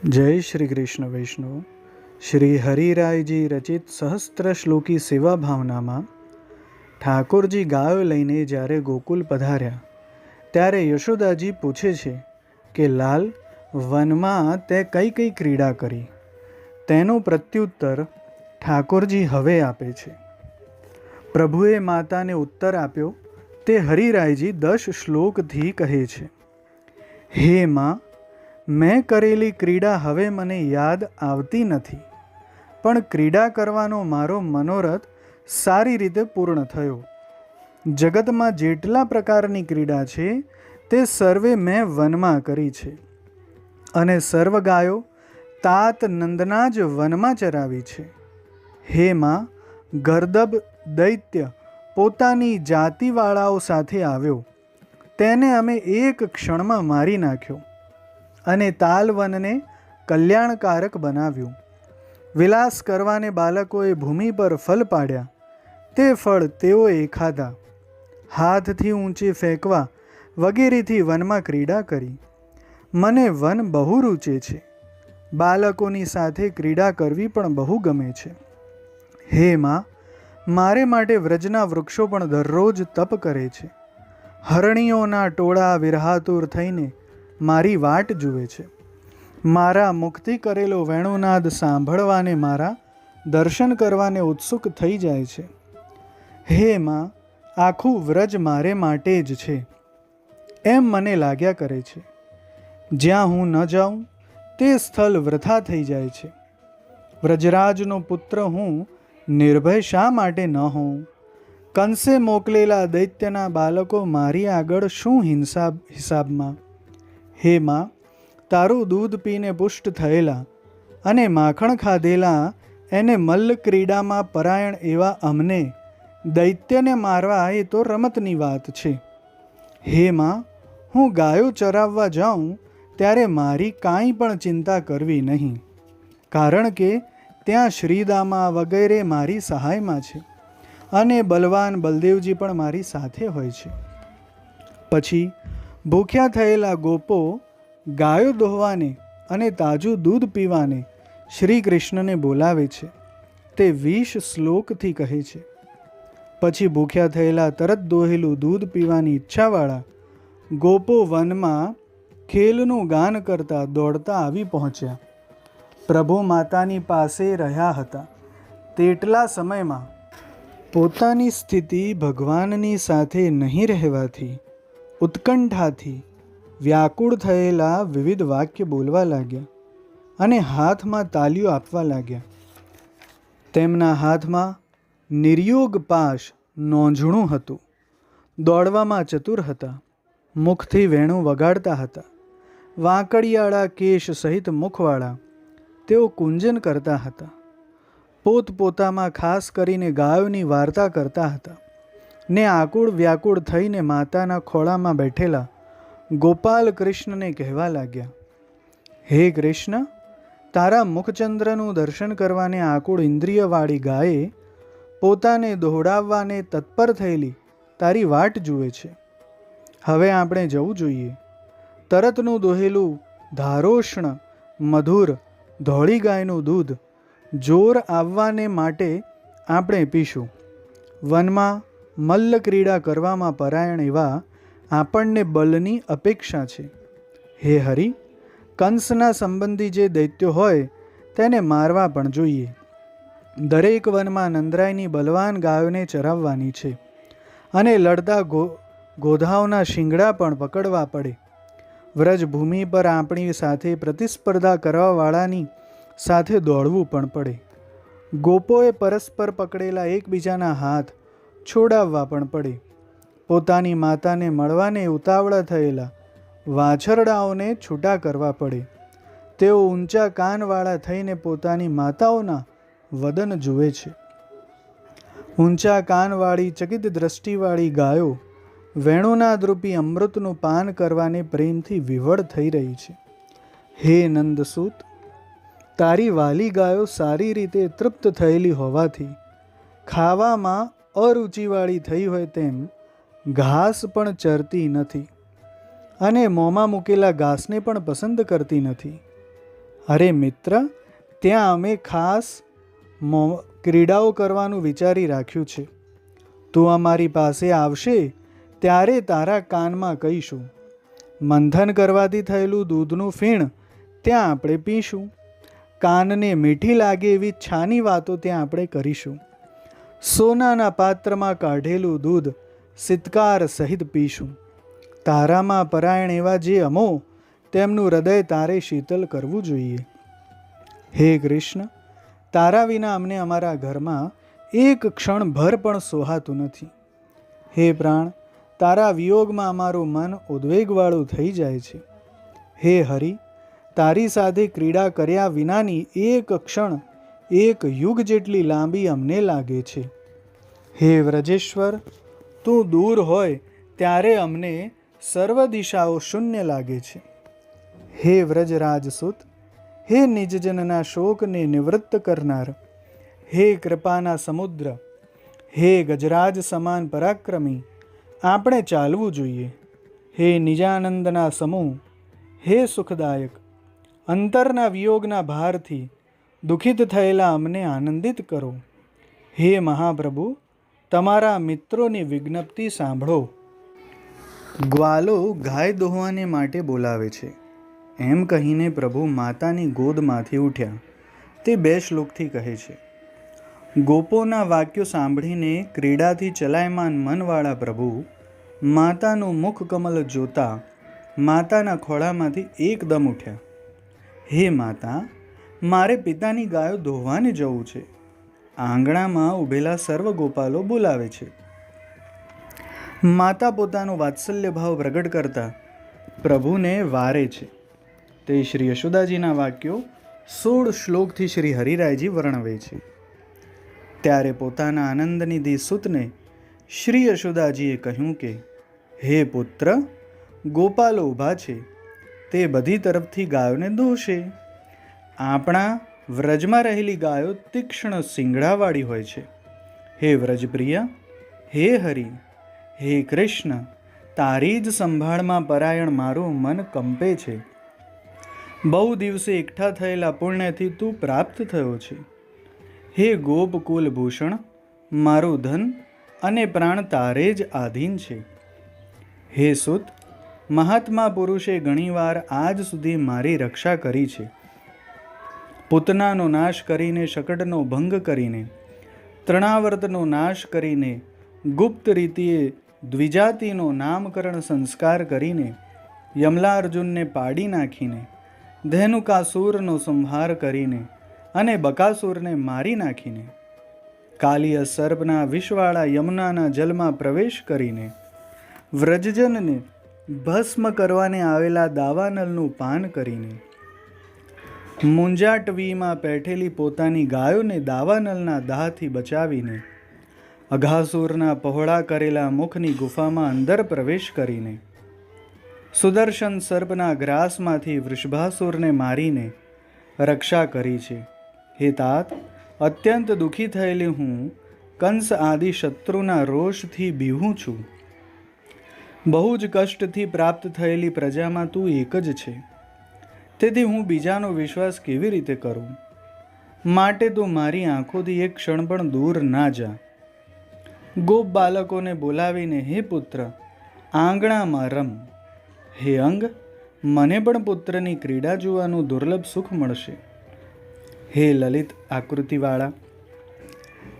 जय श्री कृष्ण वैष्णव। श्री हरिरायजी रचित सहस्त्र श्लोकी सेवा भावनाમાં ઠાકોરજી ગાયો લઈને જ્યારે ગોકુલ પધાર્યા ત્યારે યશોદાજી પૂછે છે કે લાલ, વનમાં તે કઈ કઈ ક્રીડા કરી? તેનો પ્રત્યુત્તર ઠાકોરજી હવે આપે છે. પ્રભુએ માતાને ઉત્તર આપ્યો તે હરિરાયજી 10 શ્લોકથી કહે છે. હે માં, મેં કરેલી ક્રીડા હવે મને યાદ આવતી નથી, પણ ક્રીડા કરવાનો મારો મનોરથ સારી રીતે પૂર્ણ થયો. જગતમાં જેટલા પ્રકારની ક્રીડા છે તે સર્વે મેં વનમાં કરી છે, અને સર્વ ગાયો તાત નંદના જ વનમાં ચરાવી છે. હે માં, ગર્દભ દૈત્ય પોતાની જાતિવાળાઓ સાથે આવ્યો, તેને અમે એક ક્ષણમાં મારી નાખ્યો અને તાલવનને કલ્યાણકારક બનાવ્યું. વિલાસ કરવાને બાળકોએ ભૂમિ પર ફળ પાડ્યા, તે ફળ તેઓએ ખાધા. હાથથી ઊંચે ફેંકવા વગેરેથી વનમાં ક્રીડા કરી. મને વન બહુ રૂચે છે, બાળકોની સાથે ક્રીડા કરવી પણ બહુ ગમે છે. હે માં, મારે માટે વ્રજના વૃક્ષો પણ દરરોજ તપ કરે છે. હરણીઓના ટોળા વિરહાતુર થઈને મારી વાટ જુએ છે. મારા મુખથી કરેલો વેણુનાદ સાંભળવાને, મારા દર્શન કરવાને ઉત્સુક થઈ જાય છે. હે માં, આખું વ્રજ મારે માટે જ છે એમ મને લાગ્યા કરે છે. જ્યાં હું ન જાઉં તે સ્થળ વૃથા થઈ જાય છે. વ્રજરાજનો પુત્ર હું નિર્ભય શા માટે ન હોઉં? કંસે મોકલેલા દૈત્યના બાળકો મારી આગળ શું હિસાબમાં? હે માં, તારું દૂધ પીને પુષ્ટ થયેલા અને માખણ ખાધેલા એને મલ્લ ક્રીડામાં પરાયણ એવા અમને દૈત્યને મારવા એ તો રમતની વાત છે. હે માં, હું ગાયો ચરાવવા જાઉં ત્યારે મારી કાંઈ પણ ચિંતા કરવી નહીં, કારણ કે ત્યાં શ્રીદામા વગેરે મારી સહાયમાં છે અને બલવાન બલદેવજી પણ મારી સાથે હોય છે. પછી ભૂખ્યા થયેલા ગોપો ગાયો દોહવાને અને તાજું દૂધ પીવાને શ્રી કૃષ્ણને બોલાવે છે. તે 20 શ્લોકથી કહે છે. પછી ભૂખ્યા થયેલા તરત દોહેલું દૂધ પીવાની ઈચ્છાવાળા ગોપો વનમાં ખેલનું ગાન કરતા દોડતા આવી પહોંચ્યા. પ્રભુ માતાની પાસે રહ્યા હતા તેટલા સમયમાં પોતાની સ્થિતિ ભગવાનની સાથે નહીં રહેવાથી ઉત્કંઠાથી વ્યાકુળ થયેલા વિવિધ વાક્ય બોલવા લાગ્યા અને હાથમાં તાલીઓ આપવા લાગ્યા. તેમના હાથમાં નિર્યોગ પાશ નોંઝણું હતું, દોડવામાં ચતુર હતા, મુખથી વેણું વગાડતા હતા, વાંકડિયાળા કેશ સહિત મુખવાળા તેઓ કુંજન કરતા હતા. પોતપોતામાં ખાસ કરીને ગાયોની વાર્તા કરતા હતા ને આકુળ વ્યાકુળ થઈને માતાના ખોળામાં બેઠેલા ગોપાલ કૃષ્ણને કહેવા લાગ્યા, હે કૃષ્ણ, તારા મુખચંદ્રનું દર્શન કરવાને આકુળ ઇન્દ્રિયવાળી ગાયે પોતાને દોહડાવવાને તત્પર થયેલી તારી વાટ જુએ છે. હવે આપણે જવું જોઈએ. તરતનું દોહેલું ધારોષ્ણ મધુર ધોળી ગાયનું દૂધ જોર આવવાને માટે આપણે પીશું. વનમાં મલ્લ ક્રીડા કરવામાં પરાયણ એવા આપણને બલની અપેક્ષા છે. હે હરિ, કંસના સંબંધી જે દૈત્યો હોય તેને મારવા પણ જોઈએ. દરેક વનમાં નંદરાયની બલવાન ગાયોને ચરાવવાની છે અને લડતા ગોધાઓના શિંગડા પણ પકડવા પડે. વ્રજભૂમિ પર આપણી સાથે પ્રતિસ્પર્ધા કરવાવાળાની સાથે દોડવું પણ પડે. ગોપોએ પરસ્પર પકડેલા એકબીજાના હાથ છોડાવવા પણ પડે. પોતાની માતાને મળવાને ઉતાવળા થયેલા વાછરડાઓને છૂટા કરવા પડે. તેઓ ઊંચા કાનવાળા થઈને પોતાની માતાઓના વદન જુએ છે. ઊંચા કાનવાળી ચકિત દ્રષ્ટિવાળી ગાયો વેણુનાદ રૂપી અમૃતનું પાન કરવાને પ્રેમથી વિવળ થઈ રહી છે. હે નંદસૂત, તારી વાલી ગાયો સારી રીતે તૃપ્ત થયેલી હોવાથી ખાવામાં અરુચિવાળી થઈ હોય તેમ ઘાસ પણ ચરતી નથી અને મોંમાં મૂકેલા ઘાસને પણ પસંદ કરતી નથી. અરે મિત્ર, ત્યાં અમે ખાસ ક્રીડાઓ કરવાનું વિચારી રાખ્યું છે. તું અમારી પાસે આવશે ત્યારે તારા કાનમાં કહીશું. મંથન કરવાથી થયેલું દૂધનું ફીણ ત્યાં આપણે પીશું. કાનને મીઠી લાગે એવી છાની વાતો ત્યાં આપણે કરીશું. સોનાના પાત્રમાં કાઢેલું દૂધ સિતકાર સહિત પીશું. તારામાં પરાયણ એવા જે અમો, તેમનું હૃદય તારે શીતલ કરવું જોઈએ. હે કૃષ્ણ, તારા વિના અમને અમારા ઘરમાં એક ક્ષણભર પણ સોહાતું નથી. હે પ્રાણ, તારા વિયોગમાં અમારું મન ઉદ્વેગવાળું થઈ જાય છે. હે હરિ, તારી સાથે ક્રીડા કર્યા વિનાની એક ક્ષણ એક યુગ જેટલી લાંબી અમને લાગે છે. હે વ્રજેશ્વર, તું દૂર હોય ત્યારે અમને સર્વ દિશાઓ શૂન્ય લાગે છે. હે વ્રજરાજસુત, હે નિજજનના શોકને નિવૃત્ત કરનાર, હે કૃપાના સમુદ્ર, હે ગજરાજ સમાન પરાક્રમી, આપણે ચાલવું જોઈએ. હે નિજાનંદના સમૂહ, હે સુખદાયક, અંતરના વિયોગના ભારથી દુઃખિત થયેલા અમને આનંદિત કરો. હે મહાપ્રભુ, તમારા મિત્રોની વિજ્ઞપ્તિ સાંભળો. ગ્વાલો ગાય દોહવાને માટે બોલાવે છે. એમ કહીને પ્રભુ માતાની ગોદમાંથી ઉઠ્યા. તે 2 શ્લોકથી કહે છે. ગોપોના વાક્યો સાંભળીને ક્રીડાથી ચલાયમાન મનવાળા પ્રભુ માતાનું મુખ કમલ જોતા માતાના ખોળામાંથી એકદમ ઉઠ્યા. હે માતા, મારે પિતાની ગાયો દોહવાને જવું છે. આંગણામાં ઊભેલા સર્વ ગોપાલો બોલાવે છે. માતા પોતાનો વાત્સલ્ય ભાવ પ્રગટ કરતા પ્રભુને વારે છે. તે શ્રી યશોદાજીના વાક્યો 16 શ્લોકથી શ્રી હરિરાયજી વર્ણવે છે. ત્યારે પોતાના આનંદનિધિ સુતને શ્રી યશોદાજીએ કહ્યું કે, હે પુત્ર, ગોપાલો ઊભા છે, તે બધી તરફથી ગાયોને દોહશે. આપણા વ્રજમાં રહેલી ગાયો તીક્ષ્ણ શિંગડાવાળી હોય છે. હે વ્રજપ્રિયા, હે હરિ, હે કૃષ્ણ, તારી જ સંભાળમાં પરાયણ મારું મન કંપે છે. બહુ દિવસે એકઠા થયેલા પુણ્યથી તું પ્રાપ્ત થયો છે. હે ગોપકુલ ભૂષણ, મારું ધન અને પ્રાણ તારે જ આધીન છે. હે સુત, મહાત્મા પુરુષે ઘણીવાર આજ સુધી મારી રક્ષા કરી છે. પૂતનાનો નાશ કરીને, શકટનો ભંગ કરીને, તૃણાવર્તનો નાશ કરીને, ગુપ્ત રીતિએ દ્વિજાતિનો નામકરણ સંસ્કાર કરીને, યમલાર્જુનને પાડી નાખીને, ધેનુકાસુરનો સંહાર કરીને અને બકાસુરને મારી નાખીને, કાલિય સર્પના વિષવાળા યમુનાના જલમાં પ્રવેશ કરીને, વ્રજજનને ભસ્મ કરવાને આવેલા દાવાનલનું પાન કરીને, મુંજાટવીમાં પેઠેલી પોતાની ગાયોને દાવાનલના દાહથી બચાવીને, અઘાસુરના પહોળા કરેલા મુખની ગુફામાં અંદર પ્રવેશ કરીને, સુદર્શન સર્પના ગ્રાસમાંથી વૃષભાસુરને મારીને રક્ષા કરી છે. હે તાત, અત્યંત દુઃખી થયેલી હું કંસ આદિ શત્રુના રોષથી બીવું છું. બહુ જ કષ્ટથી પ્રાપ્ત થયેલી પ્રજામાં તું એક જ છે. તેથી હું બીજાનો વિશ્વાસ કેવી રીતે કરું? માટે તું મારી આંખોથી એક ક્ષણ પણ દૂર ના જા. ગોપ બાલકોને બોલાવીને, હે પુત્ર, આંગણામાં રમ. હે અંગ, મને પણ પુત્રની ક્રીડા જોવાનું દુર્લભ સુખ મળશે. હે લલિત આકૃતિવાળા,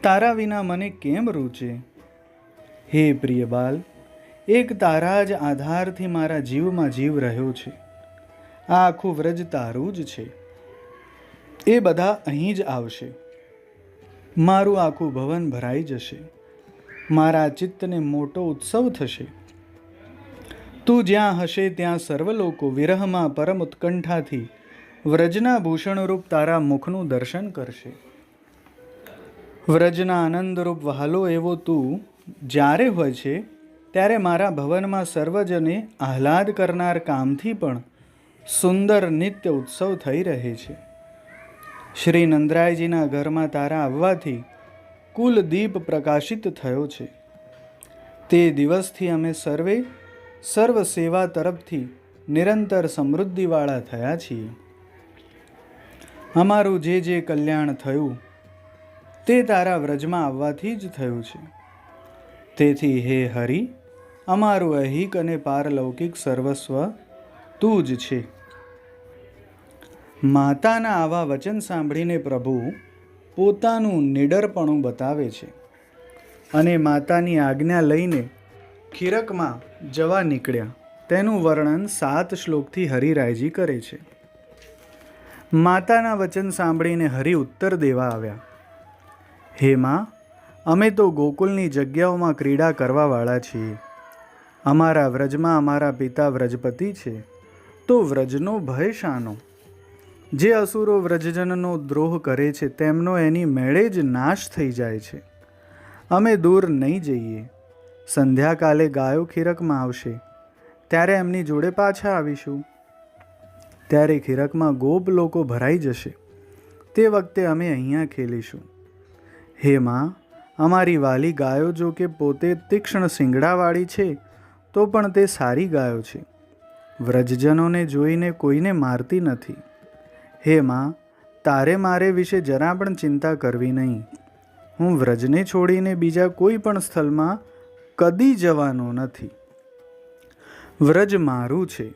તારા વિના મને કેમ રૂચે? હે પ્રિય બાલ, એક તારા જ આધારથી મારા જીવમાં જીવ રહ્યો છે. આ આખું વ્રજ તારું જ છે. એ બધા અહીં જ આવશે. મારું આખું ભવન ભરાઈ જશે. મારા ચિત્તને મોટો ઉત્સવ થશે. તું જ્યાં હશે ત્યાં સર્વ લોકો વિરહમાં પરમ ઉત્કંઠાથી વ્રજના ભૂષણરૂપ તારા મુખનું દર્શન કરશે. વ્રજના આનંદરૂપ વહાલો એવો તું જ્યારે હોય છે ત્યારે મારા ભવનમાં સર્વજને આહલાદ કરનાર કામથી પણ સુંદર નિત્ય ઉત્સવ થઈ રહે છે. શ્રી નંદરાયજીના ઘરમાં તારા આવવાથી કુલ દીપ પ્રકાશિત થયો છે. તે દિવસથી અમે સર્વ સેવા તરફથી નિરંતર સમૃદ્ધિવાળા થયા છીએ. અમારું જે જે કલ્યાણ થયું તે તારા વ્રજમાં આવવાથી જ થયું છે. તેથી હે હરિ, અમારું ઐહિક અને પારલૌકિક સર્વસ્વ તું જ છે. માતાના આવા વચન સાંભળીને પ્રભુ પોતાનું નિડરપણું બતાવે છે અને માતાની આજ્ઞા લઈને ખીરકમાં જવા નીકળ્યા. તેનું વર્ણન 7 શ્લોકથી હરિરાયજી કરે છે. માતાના વચન સાંભળીને હરિ ઉત્તર દેવા આવ્યા. હે માં, અમે તો ગોકુલની જગ્યાઓમાં ક્રીડા કરવાવાળા છીએ. અમારા વ્રજમાં અમારા પિતા વ્રજપતિ છે, તો વ્રજનો ભય શાનો? જે અસુરો વ્રજજનનો દ્રોહ કરે છે તેમનો એની મેળે જ નાશ થઈ જાય છે. અમે દૂર નહીં જઈએ. સંધ્યાકાલે ગાયો ખીરકમાં આવશે, ત્યારે એમની જોડે પાછા આવીશું. ત્યારે ખીરકમાં ગોપ લોકો ભરાઈ જશે. તે વખતે અમે અહીંયા ખેલીશું. હે માં, અમારી વાલી ગાયો જો કે પોતે તીક્ષ્ણ શિંગડાવાળી છે, તો પણ તે સારી ગાયો છે. વ્રજજનોને જોઈને કોઈને મારતી નથી. હે માં, તારે મારે વિશે જરા પણ ચિંતા કરવી નહીં. હું વ્રજને છોડીને બીજા કોઈ પણ સ્થળમાં કદી જવાનો નથી. વ્રજ મારું છે,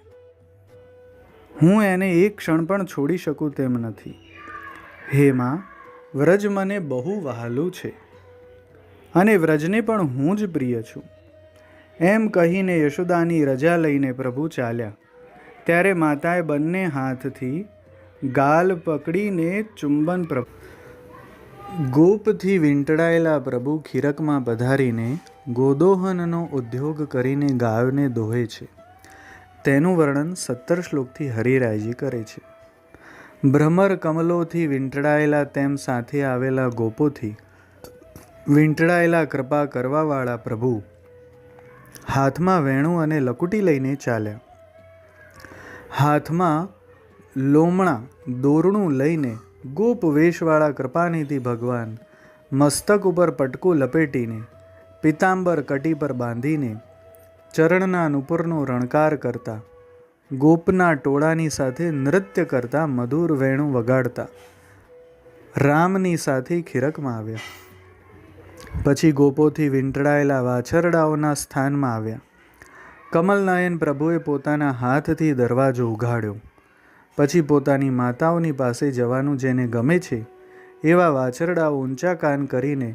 હું એને એક ક્ષણ પણ છોડી શકું તેમ નથી. હે માં, વ્રજ મને બહુ વહાલું છે અને વ્રજને પણ હું જ પ્રિય છું. એમ કહીને યશોદાની રજા લઈને પ્રભુ ચાલ્યા. ત્યારે માતાએ બંને હાથથી ગાલ પકડીને ચુંબન ગોપથી વીંટળાયેલા પ્રભુ ખીરકમાં પધારીને ગોદોહનનો ઉદ્યોગ કરીને ગાયોને દોહે છે. તેનું વર્ણન 17 શ્લોકથી હરિરાયજી કરે છે. ભ્રમર કમલોથી વીંટળાયેલા તેમ સાથે આવેલા ગોપોથી વીંટળાયેલા કૃપા કરવાવાળા પ્રભુ હાથમાં વેણું અને લકુટી લઈને ચાલ્યા. હાથમાં લોમણા દોરણું લઈને ગોપ વેશવાળા કૃપાનિધિ ભગવાન મસ્તક ઉપર પટકું લપેટીને પિતાંબર કટી પર બાંધીને ચરણના નુપુરનો રણકાર કરતા ગોપના ટોળાની સાથે નૃત્ય કરતા મધુર વેણું વગાડતા રામની સાથે ખીરકમાં આવ્યા. પછી ગોપોથી વીંટળાયેલા વાછરડાઓના સ્થાનમાં આવ્યા. કમલનયન પ્રભુએ પોતાના હાથથી દરવાજો ઉઘાડ્યો. પછી પોતાની માતાઓની પાસે જવાનું જેને ગમે છે એવા વાછરડાઓ ઊંચા કાન કરીને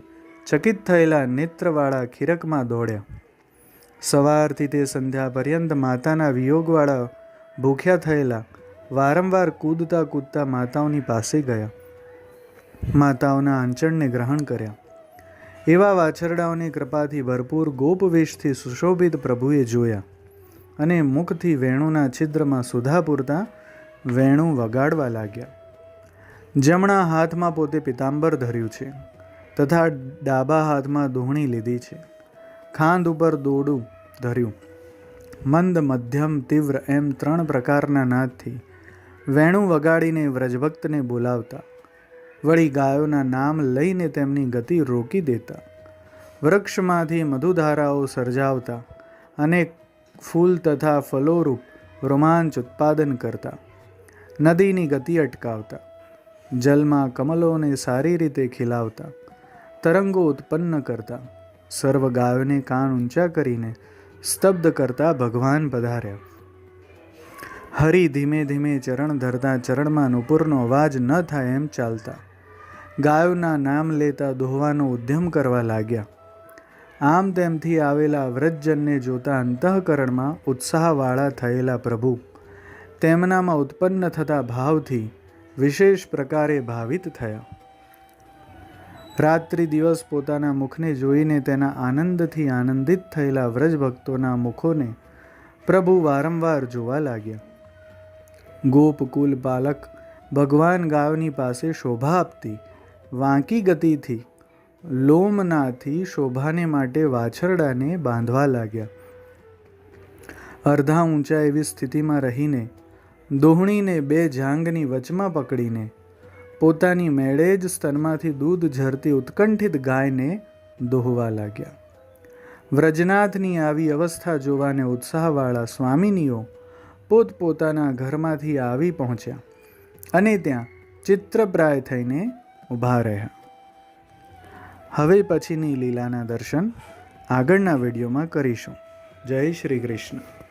ચકિત થયેલા નેત્રવાળા ખીરકમાં દોડ્યા. સવારથી તે સંધ્યા પર્યંત માતાના વિયોગવાળા ભૂખ્યા થયેલા વારંવાર કૂદતા કૂદતા માતાઓની પાસે ગયા. માતાઓના આંચળને ગ્રહણ કર્યા. એવા વાછરડાઓની કૃપાથી ભરપૂર ગોપવેશથી સુશોભિત પ્રભુએ જોયા અને મુખથી વેણુના છિદ્રમાં સુધા પૂરતા વેણું વગાડવા લાગ્યા. જમણા હાથમાં પોતે પિતાંબર ધર્યું છે તથા ડાબા હાથમાં દોહણી લીધી છે. ખાંદ ઉપર દોડું ધર્યું. મંદ, મધ્યમ, તીવ્ર એમ 3 પ્રકારના નાદથી વેણું વગાડીને વ્રજભક્તને બોલાવતા. વળી ગાયોના નામ લઈને તેમની ગતિ રોકી દેતા. વૃક્ષમાંથી મધુધારાઓ સર્જાવતા અને ફૂલ તથા ફલોરૂપ રોમાંચ ઉત્પાદન કરતા. નદીની ગતિ અટકાવતા. જલમાં કમલોને સારી રીતે ખીલાવતા. તરંગો ઉત્પન્ન કરતા. સર્વ ગાયોને કાન ઊંચા કરીને સ્તબ્ધ કરતા ભગવાન પધાર્યા. હરિ ધીમે ધીમે ચરણ ધરતા ચરણમાં નુપુરનો અવાજ ન થાય એમ ચાલતા. ગાયોના નામ લેતા દોહવાનો ઉદ્યમ કરવા લાગ્યા. આમ તેમથી આવેલા વ્રજજનને જોતા અંતઃકરણમાં ઉત્સાહવાળા થયેલા પ્રભુ તેમનામાં ઉત્પન્ન થતા ભાવથી વિશેષ પ્રકારે ભાવિત થયા. રાત્રિ દિવસ પોતાના મુખને જોઈને તેના આનંદથી આનંદિત થયેલા વ્રજભક્તોના મુખોને પ્રભુ વારંવાર જોવા લાગ્યા. ગોપકુલ પાલક ભગવાન ગાયોની પાસે શોભા આપતી વાંકી ગતિથી લોમનાથી શોભાને માટે વાછરડાને બાંધવા લાગ્યા. અર્ધા ઊંચા એવી સ્થિતિમાં રહીને દોહણીને 2 જાંગની વચમાં પકડીને પોતાની મેળે જ સ્તનમાંથી દૂધ ઝરતી ઉત્કંઠિત ગાયને દોહવા લાગ્યા. વ્રજનાથની આવી અવસ્થા જોવાને ઉત્સાહવાળા સ્વામિનીઓ પોતપોતાના ઘરમાંથી આવી પહોંચ્યા અને ત્યાં ચિત્રપ્રાય થઈને ઊભા રહ્યા. હવે પછીની લીલાના દર્શન આગળના વિડીયોમાં કરીશું. જય શ્રી કૃષ્ણ.